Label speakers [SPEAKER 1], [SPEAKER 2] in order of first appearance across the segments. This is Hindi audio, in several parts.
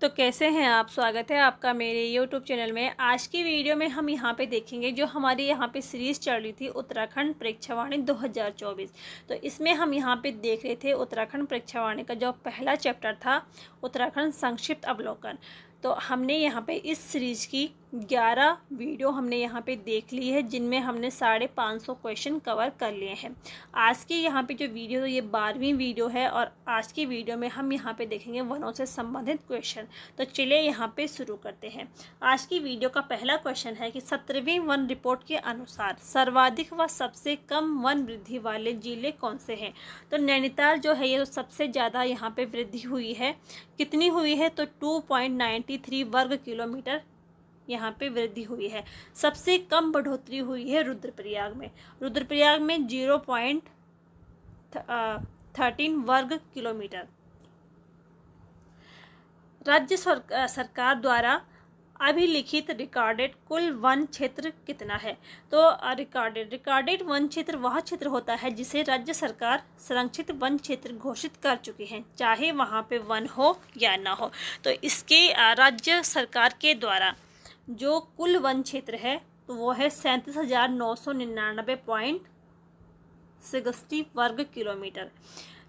[SPEAKER 1] तो कैसे हैं आप। स्वागत है आपका मेरे YouTube चैनल में। आज की वीडियो में हम यहाँ पे देखेंगे जो हमारी यहाँ पे सीरीज़ चल रही थी उत्तराखंड परीक्षावाणी 2024। तो इसमें हम यहाँ पे देख रहे थे उत्तराखंड परीक्षावाणी का जो पहला चैप्टर था उत्तराखंड संक्षिप्त अवलोकन। तो हमने यहाँ पे इस सीरीज़ की 11 वीडियो हमने यहाँ पे देख ली है, जिनमें हमने 550 क्वेश्चन कवर कर लिए हैं। आज की यहाँ पे जो वीडियो है ये 12वीं वीडियो है और आज की वीडियो में हम यहाँ पे देखेंगे वनों से संबंधित क्वेश्चन। तो चलिए यहाँ पे शुरू करते हैं। आज की वीडियो का पहला क्वेश्चन है कि 17वीं वन रिपोर्ट के अनुसार सर्वाधिक व सबसे कम वन वृद्धि वाले जिले कौन से हैं। तो नैनीताल जो है ये तो सबसे ज़्यादा यहाँ पे वृद्धि हुई है। कितनी हुई है तो 2.93 वर्ग किलोमीटर यहाँ पे वृद्धि हुई है। सबसे कम बढ़ोतरी हुई है रुद्रप्रयाग में। रुद्रप्रयाग में 0.13 वर्ग किलोमीटर। राज्य सरकार द्वारा अभिलिखित रिकॉर्डेड कुल वन क्षेत्र कितना है। तो रिकॉर्डेड वन क्षेत्र वह क्षेत्र होता है जिसे राज्य सरकार संरक्षित वन क्षेत्र घोषित कर चुकी है, चाहे वहाँ पे वन हो या ना हो। तो इसके राज्य सरकार के द्वारा जो कुल वन क्षेत्र है तो वो है 37,999.60 वर्ग किलोमीटर।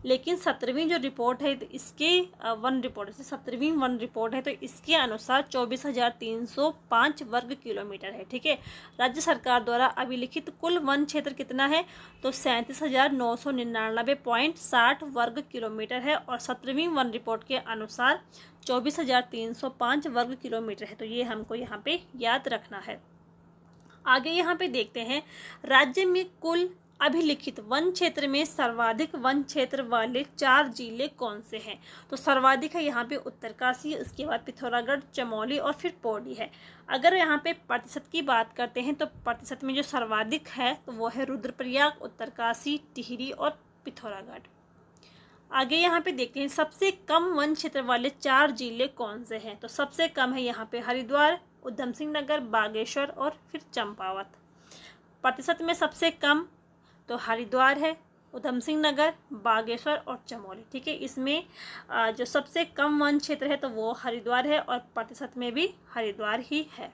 [SPEAKER 1] लेकिन 17वीं जो रिपोर्ट है तो इसके वन रिपोर्ट 17वीं वन रिपोर्ट है तो इसके अनुसार 24,305 वर्ग किलोमीटर है। ठीक है, राज्य सरकार द्वारा अभिलिखित कुल वन क्षेत्र कितना है तो 37,999.60 वर्ग किलोमीटर है और 17वीं वन रिपोर्ट के अनुसार 24,305 वर्ग किलोमीटर है। तो ये हमको यहाँ पे याद रखना है। आगे यहाँ पे देखते हैं राज्य में कुल अभिलिखित वन क्षेत्र में सर्वाधिक वन क्षेत्र वाले 4 जिले कौन से हैं। तो सर्वाधिक है यहाँ पे उत्तरकाशी, उसके बाद पिथौरागढ़, चमोली और फिर पौड़ी है। अगर यहाँ पे प्रतिशत की बात करते हैं तो प्रतिशत में जो सर्वाधिक है तो वो है रुद्रप्रयाग, उत्तरकाशी, टिहरी और पिथौरागढ़। आगे यहाँ पे देखते हैं सबसे कम वन क्षेत्र वाले 4 जिले कौन से हैं। तो सबसे कम है यहाँ पे हरिद्वार, उधम सिंह नगर, बागेश्वर और फिर चंपावत। प्रतिशत में सबसे कम तो हरिद्वार है, उधम सिंह नगर, बागेश्वर और चमोली। ठीक है, इसमें जो सबसे कम वन क्षेत्र है तो वो हरिद्वार है और प्रतिशत में भी हरिद्वार ही है।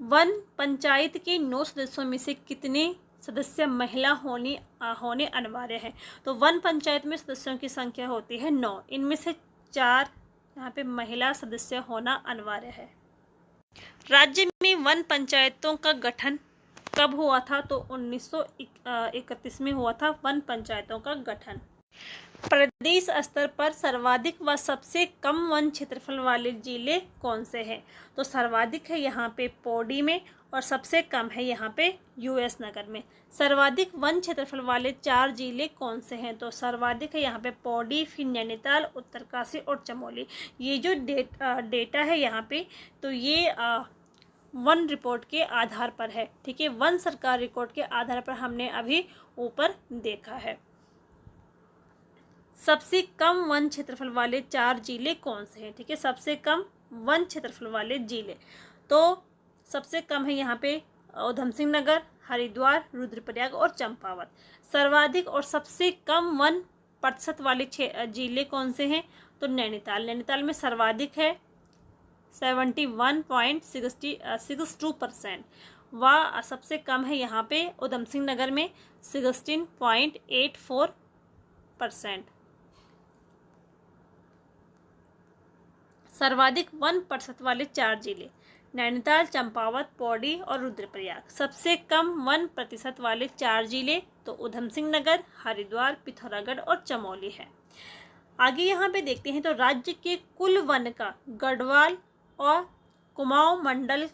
[SPEAKER 1] वन पंचायत के 9 सदस्यों में से कितने सदस्य महिला होने अनिवार्य है। तो वन पंचायत में सदस्यों की संख्या होती है 9, इनमें से 4 यहाँ पे महिला सदस्य होना अनिवार्य है। राज्य में वन पंचायतों का गठन कब हुआ था तो 1931 में हुआ था वन पंचायतों का गठन। प्रदेश स्तर पर सर्वाधिक व सबसे कम वन क्षेत्रफल वाले जिले कौन से हैं। तो सर्वाधिक है यहाँ पे पौड़ी में और सबसे कम है यहाँ पे यूएस नगर में। सर्वाधिक वन क्षेत्रफल वाले 4 जिले कौन से हैं। तो सर्वाधिक है यहाँ पे पौड़ी, फिर नैनीताल, उत्तरकाशी और चमोली। ये जो डेटा है यहाँ पे तो ये वन रिपोर्ट के आधार पर है। ठीक है, वन सरकार रिकॉर्ड के आधार पर हमने अभी ऊपर देखा है। सबसे कम वन क्षेत्रफल वाले 4 जिले कौन से हैं। ठीक है, सबसे कम वन क्षेत्रफल वाले जिले तो सबसे कम है यहाँ पे उधम सिंह नगर, हरिद्वार, रुद्रप्रयाग और चंपावत। सर्वाधिक और सबसे कम वन प्रतिशत वाले जिले कौन से हैं तो नैनीताल। नैनीताल में सर्वाधिक है 71.62% व सबसे कम है यहाँ पे उधम सिंह नगर में 16.84%। सर्वाधिक वन प्रतिशत वाले 4 जिले नैनीताल, चंपावत, पौड़ी और रुद्रप्रयाग। सबसे कम वन प्रतिशत वाले 4 जिले तो उधम सिंह नगर, हरिद्वार, पिथौरागढ़ और चमोली है। आगे यहाँ पे देखते हैं तो राज्य के कुल वन का गढ़वाल और कुमाऊं मंडल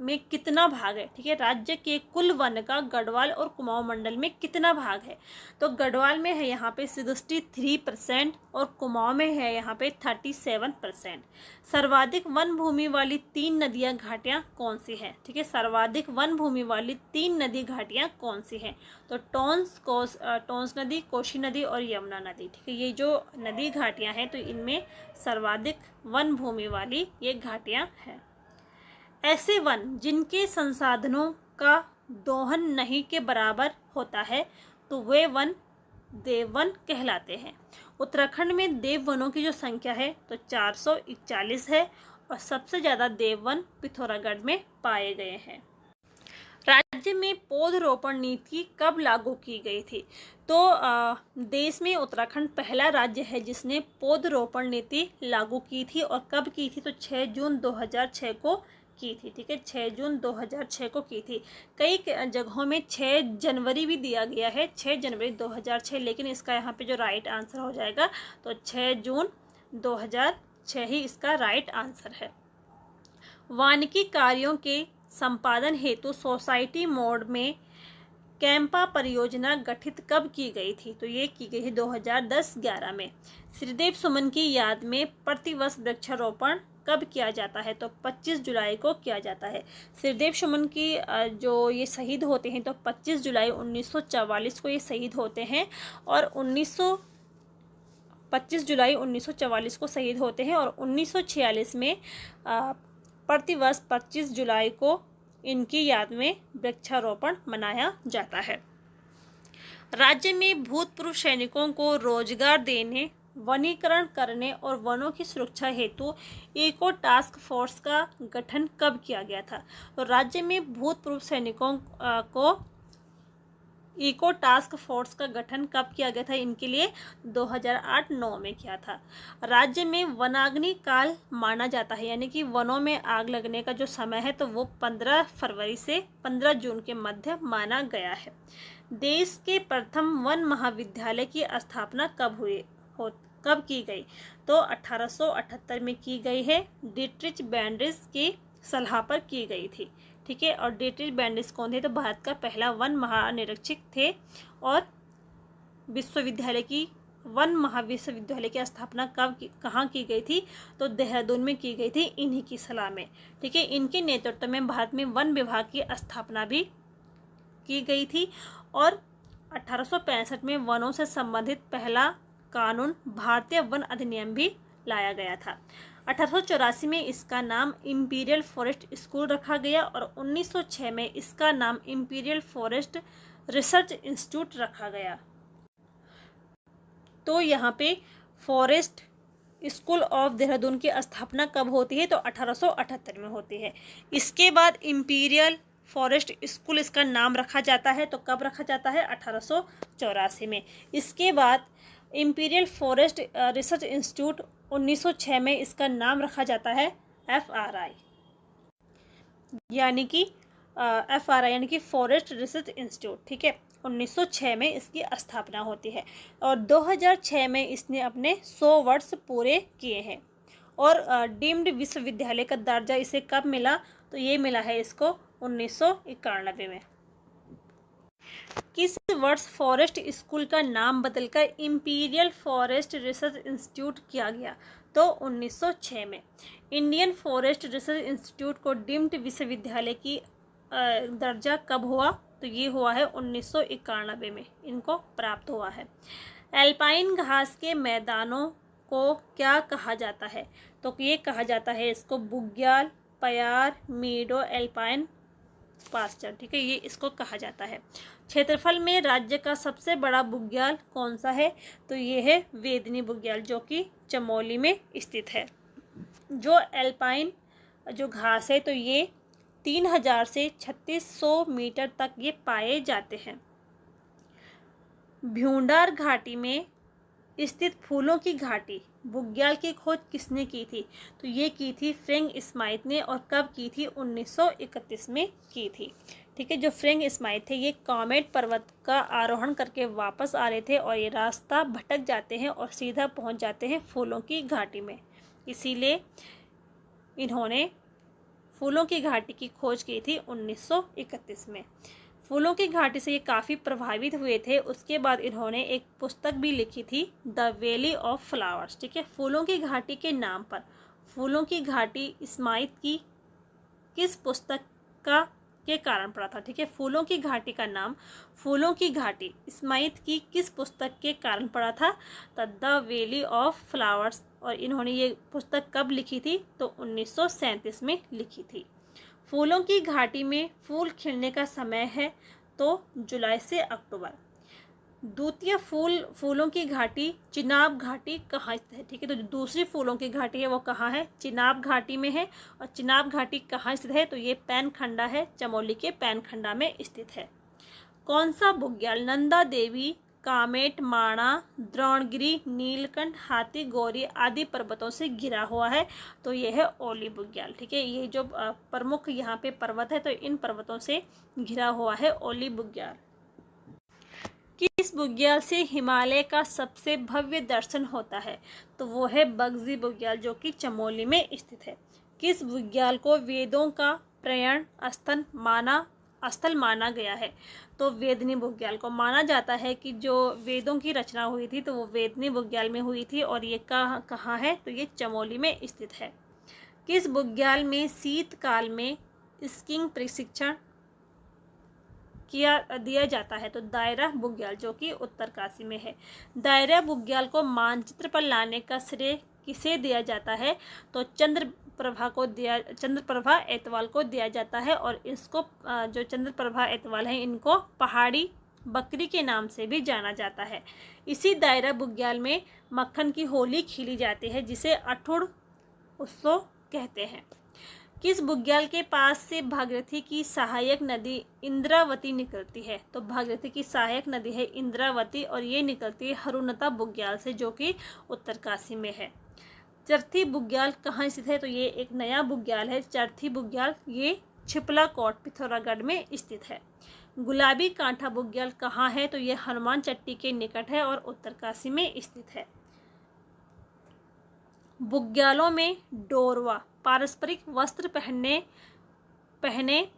[SPEAKER 1] में कितना भाग है। ठीक है, राज्य के कुल वन का गढ़वाल और कुमाऊं मंडल में कितना भाग है। तो गढ़वाल में है यहाँ पे 63% और कुमाऊं में है यहाँ पे 37%। सर्वाधिक वन भूमि वाली 3 नदियाँ घाटियाँ कौन सी हैं। ठीक है, सर्वाधिक वन भूमि वाली 3 नदी घाटियाँ कौन सी हैं तो टोंस नदी, कोशी नदी और यमुना नदी। ठीक है, ये जो नदी घाटियाँ हैं तो इनमें सर्वाधिक वन भूमि वाली ये घाटियाँ हैं। ऐसे वन जिनके संसाधनों का दोहन नहीं के बराबर होता है तो वे वन देवन कहलाते हैं। उत्तराखंड में देव वनों की जो संख्या है तो 441 है और सबसे ज़्यादा देव वन पिथौरागढ़ में पाए गए हैं। राज्य में पौधरोपण नीति कब लागू की गई थी? तो देश में उत्तराखंड पहला राज्य है जिसने पौधरोपण नीति लागू की थी। और कब की थी? तो 6 जून 2006 को की थी। ठीक है, 6 जून 2006 को की थी। कई जगहों में 6 जनवरी भी दिया गया है, 6 जनवरी 2006, लेकिन इसका यहाँ पे जो राइट आंसर हो जाएगा तो 6 जून 2006 ही इसका राइट आंसर है। वानिकी कार्यों के संपादन हेतु सोसाइटी मोड में कैंपा परियोजना गठित कब की गई थी? तो ये की गई है 2010-11 में। श्रीदेव सुमन की याद में प्रतिवर्ष वृक्षारोपण कब किया जाता है? तो 25 जुलाई को किया जाता है। श्रीदेव सुमन की जो ये शहीद होते हैं तो 25 जुलाई 1944 को ये शहीद होते हैं और 25 जुलाई 1944 को शहीद होते हैं और 1946 में प्रतिवर्ष 25 जुलाई को इनकी याद में वृक्षारोपण मनाया जाता है। राज्य में भूतपूर्व सैनिकों को रोजगार देने, वनीकरण करने और वनों की सुरक्षा हेतु इको टास्क फोर्स का गठन कब किया गया था? तो राज्य में भूतपूर्व सैनिकों को इको टास्क फोर्स का गठन कब किया गया था? इनके लिए 2008-9 में किया था। राज्य में वनाग्नि काल माना जाता है, यानी कि वनों में आग लगने का जो समय है तो वो 15 फरवरी से 15 जून के मध्य माना गया है। देश के प्रथम वन महाविद्यालय की स्थापना कब की गई? तो 1878 में की गई है। डिट्रिच बैंडिस की सलाह पर की गई थी। ठीक है, और डिट्रिच बैंडिस कौन थे? तो भारत का पहला वन महानिरीक्षक थे और वन महाविश्वविद्यालय की स्थापना कहाँ की गई थी? तो देहरादून में की गई थी इन्हीं की सलाह में। ठीक है, इनके नेतृत्व में भारत में वन विभाग की स्थापना भी की गई थी और 1865 में वनों से संबंधित पहला कानून भारतीय वन अधिनियम भी लाया गया था। 1884 में इसका नाम इंपीरियल फॉरेस्ट स्कूल रखा गया और 1906 में इसका नाम इंपीरियल फॉरेस्ट रिसर्च इंस्टीट्यूट रखा गया। तो यहाँ पे फॉरेस्ट स्कूल ऑफ देहरादून की स्थापना कब होती है? तो 1878 में होती है। इसके बाद इंपीरियल फॉरेस्ट स्कूल इसका नाम रखा जाता है। तो कब रखा जाता है? 1884 में। इसके बाद इंपीरियल फॉरेस्ट रिसर्च इंस्टीट्यूट 1906 में इसका नाम रखा जाता है FRI, यानी कि FRI यानी कि फॉरेस्ट रिसर्च इंस्टीट्यूट। ठीक है, 1906 में इसकी स्थापना होती है और 2006 में इसने अपने 100 वर्ष पूरे किए हैं। और डीम्ड विश्वविद्यालय का दर्जा इसे कब मिला? तो ये मिला है इसको 1991 में। किस वर्ष फॉरेस्ट स्कूल का नाम बदलकर इंपीरियल फॉरेस्ट रिसर्च इंस्टीट्यूट किया गया? तो 1906 में। इंडियन फॉरेस्ट रिसर्च इंस्टीट्यूट को डीम्ड विश्वविद्यालय की दर्जा कब हुआ? तो ये हुआ है 1991 में इनको प्राप्त हुआ है। एल्पाइन घास के मैदानों को क्या कहा जाता है? तो ये कहा जाता है इसको बुग्याल, पयार, मीडो, एल्पाइन पास्चर। ठीक है, ये इसको कहा जाता है। क्षेत्रफल में राज्य का सबसे बड़ा बुग्याल कौन सा है? तो ये है वेदनी बुग्याल जो कि चमोली में स्थित है। जो एल्पाइन जो घास है तो ये 3000 से 3600 मीटर तक ये पाए जाते हैं। भ्यूंडार घाटी में स्थित फूलों की घाटी बुग्याल की खोज किसने की थी? तो ये की थी फ्रैंक स्माइथ ने। और कब की थी? 1931 में की थी। ठीक है, जो फ्रैंक स्माइथ थे ये कॉमेट पर्वत का आरोहण करके वापस आ रहे थे और ये रास्ता भटक जाते हैं और सीधा पहुंच जाते हैं फूलों की घाटी में। इसीलिए इन्होंने फूलों की घाटी की खोज की थी 1931 में। फूलों की घाटी से ये काफ़ी प्रभावित हुए थे। उसके बाद इन्होंने एक पुस्तक भी लिखी थी द वैली ऑफ फ्लावर्स। ठीक है, फूलों की घाटी के नाम पर फूलों की घाटी स्माइथ की किस पुस्तक के कारण पड़ा था? ठीक है, फूलों की घाटी का नाम फूलों की घाटी स्माइथ की किस पुस्तक के कारण पड़ा था? The valley of flowers. और इन्होंने ये पुस्तक कब लिखी थी? तो 1937 में लिखी थी। फूलों की घाटी में फूल खिलने का समय है तो जुलाई से अक्टूबर। द्वितीय फूलों की घाटी चिनाब घाटी कहाँ स्थित है? ठीक है, तो जो दूसरी फूलों की घाटी है वो कहाँ है? चिनाब घाटी में है। और चिनाब घाटी कहाँ स्थित है? तो ये पैनखंडा है, चमोली के पैनखंडा में स्थित है। कौन सा बुग्याल नंदा देवी, कामेट, माणा, द्रोणगिरी, नीलकंठ, हाथी गौरी आदि पर्वतों से घिरा हुआ है? तो यह है ओली बुग्याल। ठीक है, ये जो प्रमुख यहाँ पे पर्वत है तो इन पर्वतों से घिरा हुआ है ओली बुग्याल। किस बुग्याल से हिमालय का सबसे भव्य दर्शन होता है? तो वो है बगजी बुग्याल, जो कि चमोली में स्थित है। किस बुग्याल को वेदों का प्रयाण स्थल माना गया है? तो वेदनी बुग्याल को माना जाता है कि जो वेदों की रचना हुई थी तो वो वेदनी बुग्याल में हुई थी। और ये कहाँ है? तो ये चमोली में स्थित है। किस बुग्याल में शीतकाल में स्कीइंग प्रशिक्षण दिया जाता है? तो दायरा बुग्याल, जो कि उत्तरकाशी में है। दायरा बुग्याल को मानचित्र पर लाने का श्रेय किसे दिया जाता है? तो चंद्रप्रभा एतवाल को दिया जाता है। और इसको जो चंद्रप्रभा एतवाल है इनको पहाड़ी बकरी के नाम से भी जाना जाता है। इसी दायरा बुग्याल में मक्खन की होली खेली जाती है, जिसे अठुड़ उत्सव कहते हैं। किस बुग्याल के पास से भागीरथी की सहायक नदी इंद्रावती निकलती है? तो भागीरथी की सहायक नदी है इंद्रावती और ये निकलती है हरुनता बुग्याल से, जो कि उत्तरकाशी में है। चरथी बुग्याल कहाँ स्थित है? तो ये एक नया बुग्याल है चरथी बुग्याल, ये छिपलाकोट पिथौरागढ़ में स्थित है। गुलाबी कांठा बुग्याल कहाँ है? तो ये हनुमान चट्टी के निकट है और उत्तरकाशी में स्थित है। बुग्यालों में डोरवा पारस्परिक वस्त्र पहने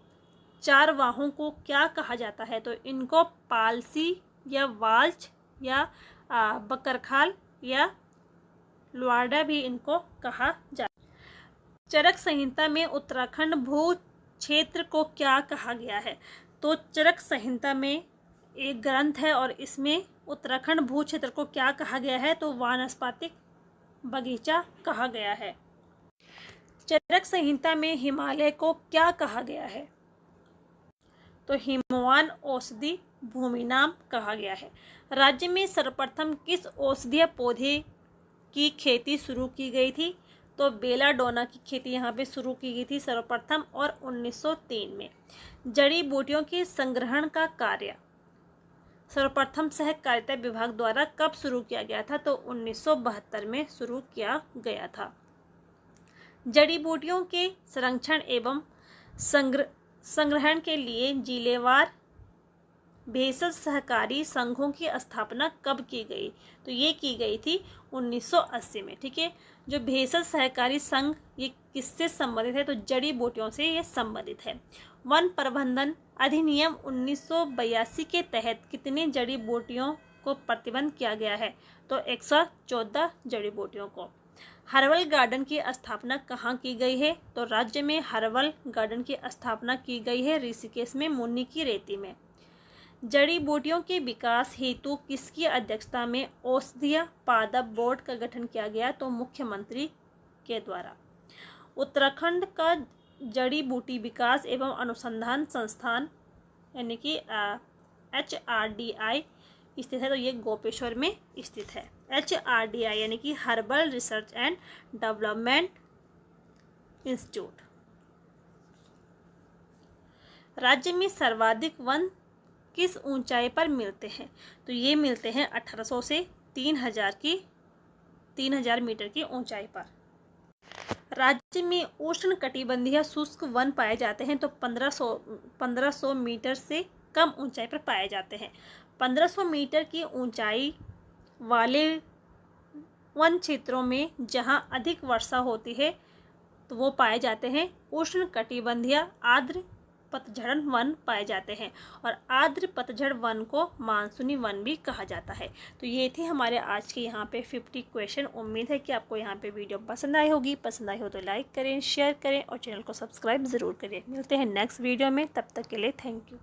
[SPEAKER 1] चारवाहों को क्या कहा जाता है? तो इनको पालसी या वाल्च या बकरखाल या लुआडा भी इनको कहा जाता है। चरक संहिता में उत्तराखंड भू क्षेत्र को क्या कहा गया है? तो चरक संहिता में एक ग्रंथ है और इसमें उत्तराखंड भू क्षेत्र को क्या कहा गया है? तो वानस्पतिक बगीचा कहा गया है। चरक संहिता में हिमालय को क्या कहा गया है? तो हिमवान औषधि भूमि नाम कहा गया है। राज्य में सर्वप्रथम किस औषधीय पौधे की खेती शुरू की गई थी? तो बेलाडोना की खेती यहाँ पे शुरू की गई थी सर्वप्रथम और 1903 में। जड़ी बूटियों के संग्रहण का कार्य सर्वप्रथम सहकारिता विभाग द्वारा कब शुरू किया गया था? तो 1972 में शुरू किया गया था। जड़ी बूटियों के संरक्षण एवं संग्रहण के लिए जिलेवार भेषज सहकारी संघों की स्थापना कब की गई? तो ये की गई थी 1980 में। ठीक है, जो भेषज सहकारी संघ ये किससे संबंधित है? तो जड़ी बूटियों से ये संबंधित है। वन प्रबंधन अधिनियम 1982 के तहत कितने जड़ी बूटियों को प्रतिबंध किया गया है? तो 114 जड़ी बूटियों को। हर्बल गार्डन की स्थापना कहाँ की गई है? तो राज्य में हर्बल गार्डन की स्थापना की गई है ऋषिकेश में मुनि की रेती में। जड़ी बूटियों के विकास हेतु किसकी अध्यक्षता में औषधीय पादप बोर्ड का गठन किया गया? तो मुख्यमंत्री के द्वारा। उत्तराखंड का जड़ी बूटी विकास एवं अनुसंधान संस्थान यानी कि HRDI स्थित है। तो ये गोपेश्वर में स्थित है। HRDI यानी कि herbal research and development institute. राज्य में सर्वाधिक वन किस ऊंचाई पर मिलते हैं? तो ये मिलते हैं 1800 से 3000 मीटर की ऊंचाई पर। राज्य में उष्ण कटिबंधीय शुष्क वन पाए जाते हैं तो 1500 मीटर से कम ऊंचाई पर पाए जाते हैं। 1500 मीटर की ऊंचाई वाले वन क्षेत्रों में जहां अधिक वर्षा होती है तो वो पाए जाते हैं उष्ण कटिबंधीय आर्द्र पतझड़ वन पाए जाते हैं। और आर्द्र पतझड़ वन को मानसूनी वन भी कहा जाता है। तो ये थे हमारे आज के यहाँ पे 50 क्वेश्चन। उम्मीद है कि आपको यहाँ पे वीडियो पसंद आई होगी। पसंद आई हो तो लाइक करें, शेयर करें और चैनल को सब्सक्राइब ज़रूर करें। मिलते हैं नेक्स्ट वीडियो में, तब तक के लिए थैंक यू।